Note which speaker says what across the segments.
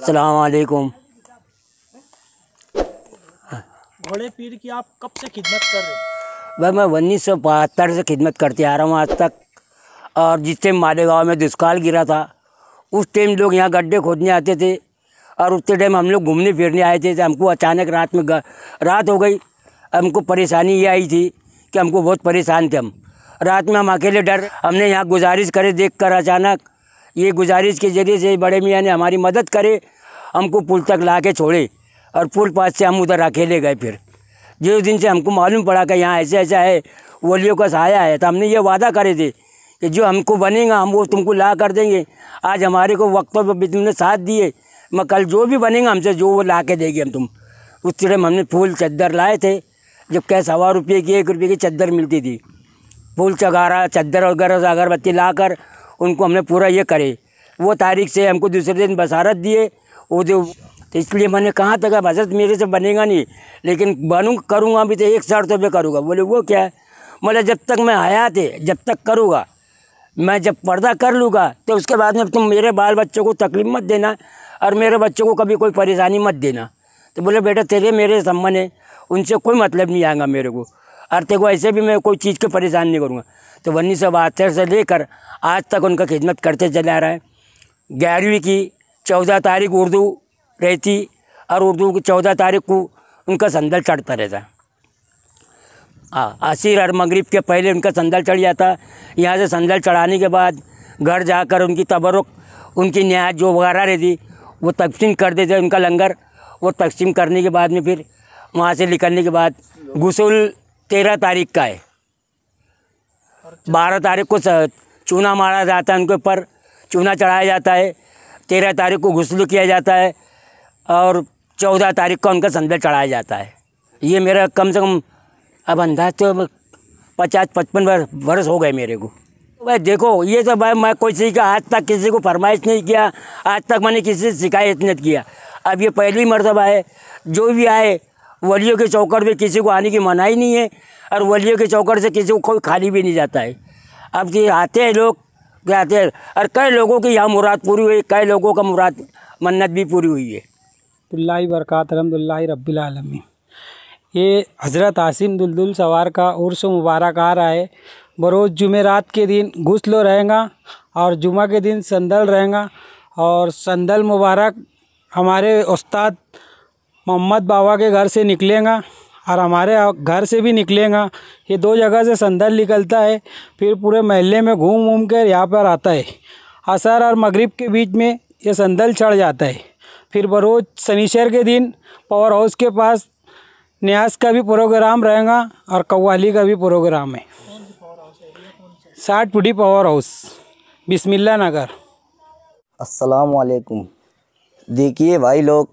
Speaker 1: अस्सलाम वालेकुम।
Speaker 2: घोड़े पीर की आप कब से खिदमत कर रहे हैं?
Speaker 1: भाई मैं 1972 से खिदमत करते आ रहा हूँ आज तक। और जिस टाइम मालेगांव में दुष्काल गिरा था उस टाइम लोग यहाँ गड्ढे खोदने आते थे और उतने टाइम हम लोग घूमने फिरने आए थे। हमको अचानक रात में रात हो गई। हमको परेशानी ये आई थी कि हमको बहुत परेशान थे हम। रात में हम अकेले डर हमने यहाँ गुजारिश करे देखकर अचानक ये गुजारिश के ज़रिए से बड़े मियाँ ने हमारी मदद करे, हमको पुल तक ला के छोड़े और पुल पास से हम उधर अकेले गए। फिर जिस दिन से हमको मालूम पड़ा कि यहाँ ऐसा ऐसा है, वलियों का सहाया है, तो हमने ये वादा करे थे कि जो हमको बनेगा हम वो तुमको ला कर देंगे। आज हमारे को वक्तों पर भी तुमने साथ दिए, मैं कल जो भी बनेगा हमसे जो वो ला के देंगे हम तुम। उस टाइम हमने फूल चद्दर लाए थे, जब क्या 1.25 रुपये की 1 रुपये की चद्दर मिलती थी। फूल चगारा चद्दर वगैरह अगरबत्ती ला कर उनको हमने पूरा ये करे। वो तारीख से हमको दूसरे दिन बसारत दिए वो जो, तो इसलिए मैंने कहा था कि हजरत मेरे से बनेगा नहीं, लेकिन बनूँ करूँगा भी तो 1 शर्त पे करूँगा। बोले वो क्या है? बोले जब तक मैं हयात है जब तक करूँगा, मैं जब पर्दा कर लूँगा तो उसके बाद में तुम मेरे बाल बच्चों को तकलीफ मत देना और मेरे बच्चों को कभी कोई परेशानी मत देना। तो बोले बेटा तेरे मेरे संबंध है, उनसे कोई मतलब नहीं आएगा मेरे को, और तेरे को ऐसे भी मैं कोई चीज़ की परेशान नहीं करूँगा। तो 1972 से लेकर आज तक उनका खिदमत करते चले आ रहा है। 11वीं की 14 तारीख उर्दू रहती और उर्दू की 14 तारीख को उनका संदल चढ़ता रहता। आसिर और मगरिब के पहले उनका संदल चढ़ जाता। यहाँ से संदल चढ़ाने के बाद घर जाकर उनकी तबरुक उनकी न्याय जो वगैरह रहती वो तकसीम कर देते उनका लंगर। वो तकसीम करने के बाद में फिर वहाँ से निकलने के बाद गुस्ल 13 तारीख का है। 12 तारीख को चूना मारा जाता है, उनके ऊपर चूना चढ़ाया जाता है। 13 तारीख को गुस्ल किया जाता है और 14 तारीख को उनका संदल चढ़ाया जाता है। ये मेरा कम से कम अब अंदाज तो 50-55 वर्ष हो गए मेरे को। भाई देखो ये तो भाई मैं कोई चीज़ का आज तक किसी को फरमाइश नहीं किया, आज तक मैंने किसी से शिकायत नहीं किया। अब ये पहली मर्तबा है, जो भी आए वलियों के चौकड़ पे किसी को आने की मनाही नहीं है और वलियों के चौकड़ से किसी को कोई खाली भी नहीं जाता है। अब ये आते हैं लोग क्या आते हैं, और कई लोगों की यहाँ मुराद पूरी हुई, कई लोगों का मुराद मन्नत भी पूरी हुई है।
Speaker 2: अल्लाह बरकात अल्हम्दुलिल्लाह रब्बिल आलमीन। ये हज़रत आसिम दुलदुल सवार का उर्स मुबारक आ रहा है। बरोज़ जुमेरात के दिन गुस्ल रहेगा और जुमा के दिन संदल रहेगा। और संदल मुबारक हमारे उस्ताद मोहम्मद बाबा के घर से निकलेगा और हमारे घर से भी निकलेगा। ये 2 जगह से संदल निकलता है, फिर पूरे महल्ले में घूम कर यहाँ पर आता है। असर और मगरिब के बीच में ये संदल चढ़ जाता है। फिर बरोज़ शनिचर के दिन पावर हाउस के पास न्यास का भी प्रोग्राम रहेगा और कव्वाली का भी प्रोग्राम है। 60 फुटी पावर हाउस, बिस्मिल्लाह नगर।
Speaker 3: अस्सलाम वालेकुम। देखिए भाई लोग,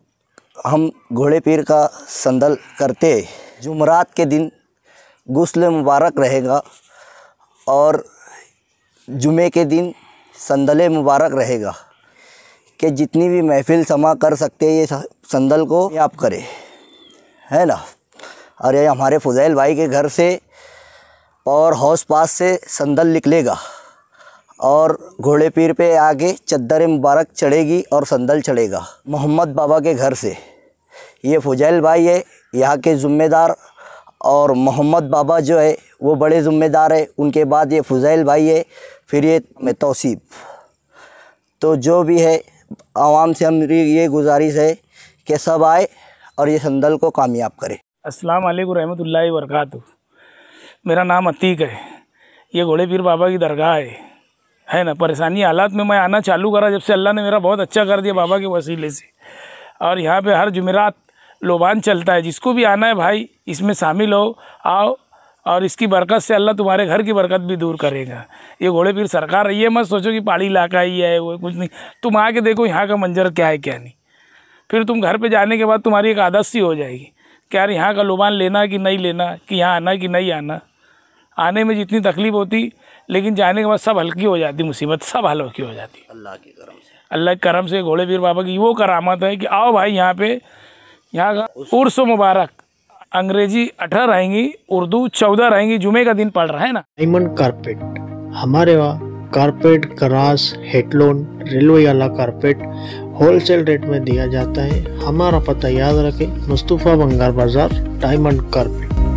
Speaker 3: हम घोड़े पीर का संदल करते जुमरात के दिन गुस्ल मुबारक रहेगा और जुमे के दिन संदल मुबारक रहेगा कि जितनी भी महफिल समा कर सकते ये संदल को आप करें, है ना। और ये हमारे फुज़ैल भाई के घर से पावर हाउस पास से संदल निकलेगा और घोड़े पीर पे आगे चद्दर मुबारक चढ़ेगी और संदल चढ़ेगा। मोहम्मद बाबा के घर से ये फुज़ैल भाई है यहाँ के ज़िम्मेदार, और मोहम्मद बाबा जो है वो बड़े ज़िम्मेदार है। उनके बाद ये फुज़ैल भाई है, फिर ये तौसीब। तो जो भी है आवाम से हमारी ये गुजारिश है कि सब आए और ये संदल को कामयाब करें।
Speaker 2: अस्सलाम वालेकुम रहमतुल्लाहि व बरकातुहू। मेरा नाम अतीक है। ये घोड़े पीर बाबा की दरगाह है ना। परेशानी हालात में मैं आना चालू करा जब से अल्लाह ने मेरा बहुत अच्छा कर दिया बाबा के वसीले से। और यहाँ पे हर जुमेरात लोबान चलता है। जिसको भी आना है भाई इसमें शामिल हो, आओ, और इसकी बरकत से अल्लाह तुम्हारे घर की बरकत भी दूर करेगा। ये घोड़े पीर सरकार है, ये मत सोचो कि पहाड़ी इलाका ही है वो कुछ नहीं। तुम आके देखो यहाँ का मंजर क्या है क्या नहीं। फिर तुम घर पे जाने के बाद तुम्हारी एक आदत सी हो जाएगी कि यार यहाँ का लोबान लेना कि नहीं लेना, कि यहाँ आना कि नहीं आना। आने में जितनी तकलीफ़ होती, लेकिन जाने के बाद सब हल्की हो जाती, मुसीबत सब हल्की हो जाती अल्लाह के करम से। अल्लाह के करम से घोड़े पीर बाबा की वो करामत है कि आओ भाई यहाँ पे। यहाँ का उर्स मुबारक अंग्रेजी 18 रहेंगी, उर्दू 14 रहेंगी। जुमे का दिन पड़ रहा है ना।
Speaker 4: डायमंड कारपेट, हमारे वहाँ कारपेट, ग्रास, हेडलोन, रेलवे वाला कारपेट, होलसेल रेट में दिया जाता है। हमारा पता याद रखें, मुस्तफ़ा बंगार बाज़ार, डायमंड कारपेट।